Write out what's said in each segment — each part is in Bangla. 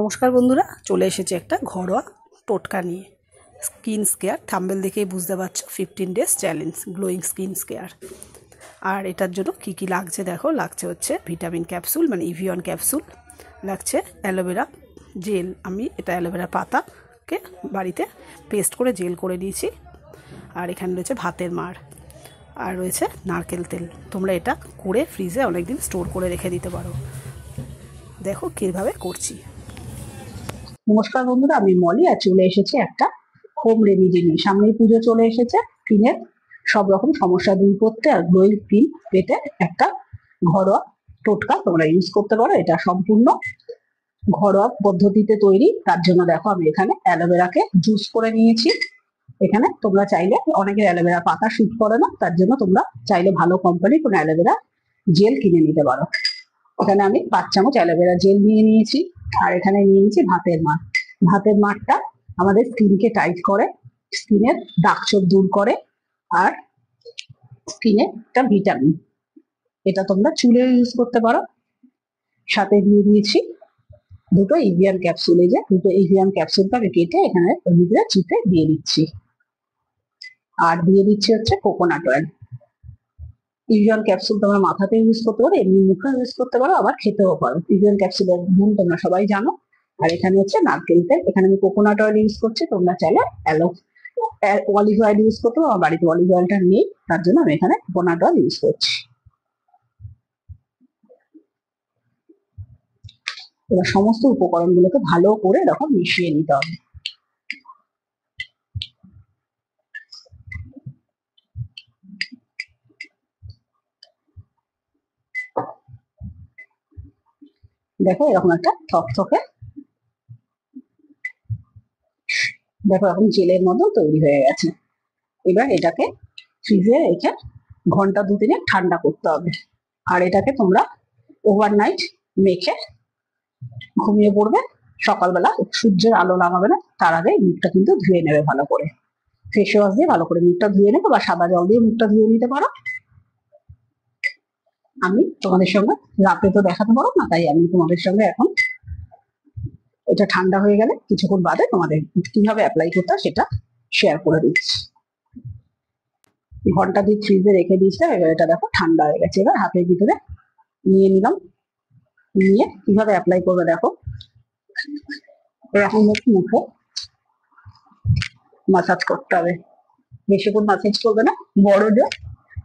নমস্কার বন্ধুরা, চলে এসেছে একটা ঘরোয়া টোটকা নিয়ে। স্কিন কেয়ার, থাম্বনেল দেখেই বুঝতে পারছো 15 days challenge glowing skin care. আর এটার জন্য কি কি লাগছে দেখো। লাগছে হচ্ছে ভিটামিন ক্যাপসুল মানে ইভিয়ন ক্যাপসুল, লাগছে অ্যালোভেরা জেল। আমি এটা অ্যালোভেরা পাতাকে বাড়িতে পেস্ট করে জেল করে নিয়েছি। আর এখানে রয়েছে ভাতের মাড়, আর রয়েছে নারকেল তেল। তোমরা এটা করে ফ্রিজে অনেকদিন স্টোর করে রেখে দিতে পারো। দেখো কীভাবে করছি। নমস্কার বন্ধুরা, আমি মলি আর চলে এসেছি একটা হোম রেমেডি নিয়ে। সামনেই পুজো চলে এসেছে, স্কিনের সব রকম সমস্যা দূর করতে আর গ্লোয়িং স্কিন পেতে একটা ঘরোয়া টোটকা তোমরা ইউজ করতে পারো। এটা সম্পূর্ণ ঘরোয়া পদ্ধতিতে তৈরি। তার জন্য দেখো আমি এখানে অ্যালোভেরাকে জুস করে নিয়েছি। এখানে তোমরা চাইলে, অনেকের অ্যালোভেরা পাতা শুট করে না, তার জন্য তোমরা চাইলে ভালো কোম্পানি কোনো অ্যালোভেরা জেল কিনে নিতে পারো। এখানে আমি 5 চামচ অ্যালোভেরা জেল নিয়ে নিয়েছি। আর এখানে নিয়ে নিয়েছি ভাতের মাড়। ভাতের মাড়টা আমাদের স্কিনকে টাইট করে, স্কিনের দাগ ছোপ দূর করে, আর স্কিনে একটা ভিটামিন। এটা তোমরা চুলে ইউজ করতে পারো। সাথে দিয়ে দিয়েছি দুটো ইভিয়ান ক্যাপসুল। এই যে দুটো ইভিয়ান ক্যাপসুলটা আমি কেটে এখানে ওর ভিতরে চিপে দিয়ে দিচ্ছি। আর দিয়ে দিচ্ছি হচ্ছে কোকোনাট অয়েল। ইভিয়ন ক্যাপসুল তোমরা মাথাতে ইউজ করতে পারো, এমনি মুখে ইউজ করতে পারো, আবার খেতেও পারো। ইভিয়ন ক্যাপসুলের গুণ তোমরা সবাই জানো। আর এখানে হচ্ছে নারকেল তেল। এখানে আমি কোকোনাট অয়েল ইউজ করছি, তোমরা চাইলে অলিভ অয়েল ইউজ করতে পারো। আমার বাড়িতে অলিভ অয়েলটা নেই, তার জন্য আমি এখানে কোকোনাট অয়েল ইউজ করছি। এবার সমস্ত উপকরণগুলোকে ভালো করে এরকম মিশিয়ে নিতে হবে। দেখো এরকম একটা থকথকে, দেখো এখন জেলের মতো তৈরি হয়ে গেছে। এবার এটাকে ফ্রিজে রেখে ঘন্টা 2-3 ঠান্ডা করতে হবে। আর এটাকে তোমরা ওভারনাইট মেখে ঘুমিয়ে পড়বে। সকালবেলা সূর্যের আলো লাগাবে না, তার আগে মুখটা কিন্তু ধুয়ে নেবে ভালো করে। ফেস ওয়াশ দিয়ে ভালো করে মুখটা ধুয়ে নেবে, বা সাদা জল দিয়ে মুখটা ধুয়ে নিতে পারো। আমি তোমাদের সঙ্গে রাতে তো দেখাতে পারো না, তাই আমি তোমাদের সঙ্গে এখন এটা ঠান্ডা হয়ে গেলে কিছুক্ষণ বাদে তোমাদের কিভাবে অ্যাপ্লাই করতে হয় সেটা শেয়ার করে দিচ্ছি। ঘন্টা 2 ফ্রিজে রেখে দিয়েছিলাম। এবার এটা দেখো ঠান্ডা হয়ে গেছে। এবার হাতের ভিতরে নিয়ে নিলাম। নিয়ে কিভাবে অ্যাপ্লাই করবে দেখো। এরকম মুখে মাসাজ করতে হবে। বেশিক্ষণ মাসাজ করবে না, বড় জোর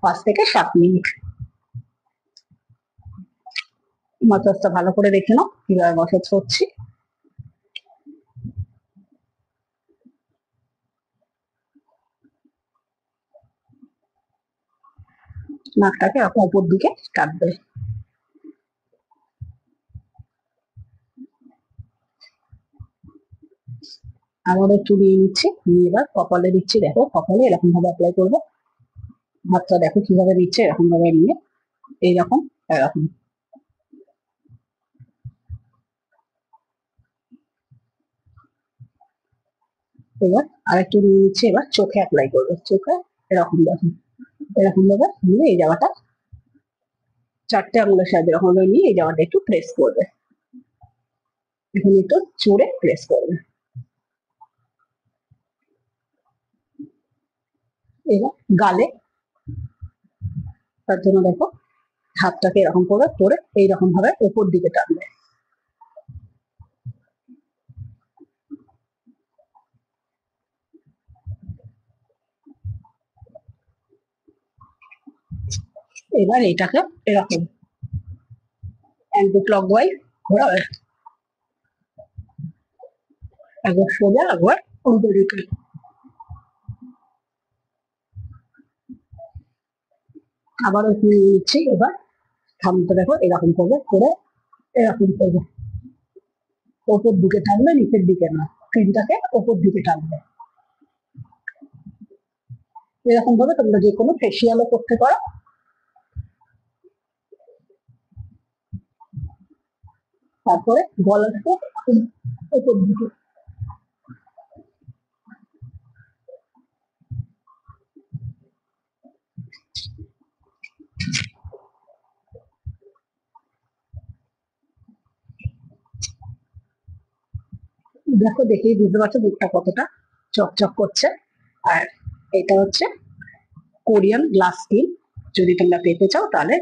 5 থেকে 7 মিনিট। মাসাজটা ভালো করে দেখে নাও কিভাবে মাসাজ করছি। নাকটাকে এরকম উপর দিকে টানবে। আবার একটু নিয়ে নিচ্ছি, নিয়ে এবার কপালে দিচ্ছি। দেখো কপালে এরকম ভাবে অ্যাপ্লাই করবে। হাতটা দেখো কিভাবে দিচ্ছে, এরকম ভাবে নিয়ে এইরকম এরকম। এবার আরেকটু নিয়ে নিচ্ছি। এবার চোখে অ্যাপ্লাই করবে। চোখে এরকম দেখো, এরকম ভাবে নিয়ে এই জায়গাটা 4টে আঙুলের সাহায্যে এরকম ভাবে নিয়ে এই জায়গাটা একটু প্রেস করবে। এখানে একটু জোরে প্রেস করবে। এবার গালে, তার জন্য দেখো হাতটাকে এরকম করে করে এইরকম ভাবে উপর দিকে টানবে। এবার এটাকে এরকম অ্যান্টি ক্লকওয়াইজ ঘোরাবে। একবার সোজা, একবার উল্টো দিকে। আবারও নিয়ে নিচ্ছি। এবার থামতে দেখো এরকম করবে, করে এরকম করবে। ওপর দিকে টানবে, নিচের দিকে না। ক্রিমটাকে ওপর দিকে টানবে। এরকম ভাবে তোমরা যে কোনো ফেসিয়ালও করতে পারো। তারপরে গলাটাকে ওপর দিকে। দেখো, দেখেই বুঝতে পারছো মুখটা কতটা চকচক করছে। আর এটা হচ্ছে কোরিয়ান গ্লাস স্কিন। যদি তোমরা পেতে চাও তাহলে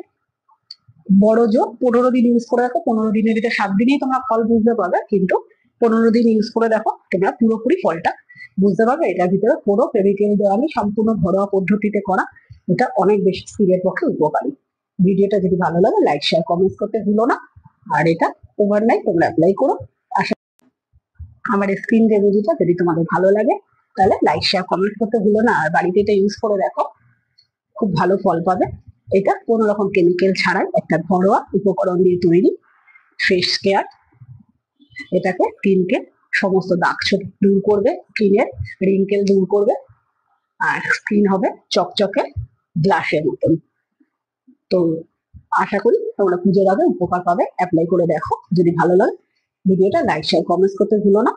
বড় জোর 15 দিন ইউজ করে দেখো। 15 দিনের ভিতরে 7 দিনেই তোমরা ফল বুঝতে পারবে, কিন্তু 15 দিন ইউজ করে দেখো, তোমরা পুরোপুরি ফলটা বুঝতে পারবে। এটার ভিতরে কোনো কেমিক্যাল দেওয়া নেই, সম্পূর্ণ ঘরোয়া পদ্ধতিতে করা। এটা অনেক বেশি স্কিনের পক্ষে উপকারী। ভিডিওটা যদি ভালো লাগে লাইক শেয়ার কমেন্টস করতে ভুলো না। আর এটা ওভারনাইট তোমরা অ্যাপ্লাই করো। আমার স্ক্রিন রেমেডিটা যদি তোমাদের ভালো লাগে তাহলে লাইক শেয়ার কমেন্ট করতে ভুলো না। আর বাড়িতে এটা ইউজ করে দেখো, খুব ভালো ফল পাবে। এটা কোনো রকম কেমিক্যাল ছাড়াই একটা ঘরোয়া উপকরণ দিয়ে তৈরি ফেস কেয়ার। এটাকে স্কিনকে সমস্ত দাগ ছোপ দূর করবে, স্কিনের রিঙ্কেল দূর করবে, আর স্কিন হবে চকচকে গ্লাসের মতন। তো আশা করি তোমরা পুজোর আগে উপকার পাবে। অ্যাপ্লাই করে দেখো, যদি ভালো লাগে ভিডিওটা লাইক শেয়ার কমেন্টস করতে ভুলো না।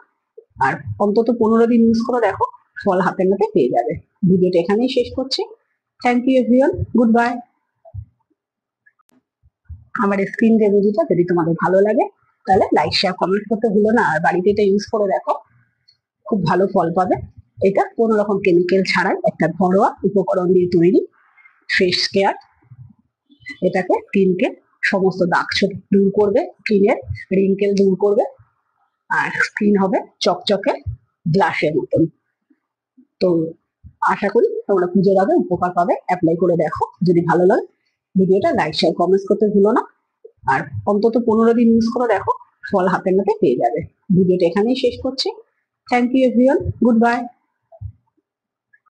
আর অন্তত 15 দিন ইউজ করে দেখো, ফল হাতের নাতে পেয়ে যাবে। ভিডিওটা এখানেই শেষ করছি। Thank you everyone, good bye. আমার স্ক্রিন রেমেডিটা যদি তোমাদের ভালো লাগে তাহলে লাইক শেয়ার কমেন্ট করতে ভুলো না। আর বাড়িতে এটা ইউজ করে দেখো, খুব ভালো ফল পাবে। এটা কোনো রকম কেমিক্যাল ছাড়াই একটা ঘরোয়া উপকরণ দিয়ে তৈরি ফেস কেয়ার। এটাকে স্কিনকে সমস্ত দাগ ছোপ দূর করবে, স্কিনের রিঙ্কেল দূর করবে, আর স্কিন হবে চকচকে গ্লাসের মতন। তো আশা করি তোমরা পুজোর আগে উপকার পাবে। অ্যাপ্লাই করে দেখো, যদি ভালো লাগে ভিডিওটা লাইক শেয়ার কমেন্টস করতে ভুলো না। আর অন্তত 15 দিন ইউজ করে দেখো, ফল হাতের নাতে পেয়ে যাবে। ভিডিওটা এখানেই শেষ করছি। Thank you everyone, good by.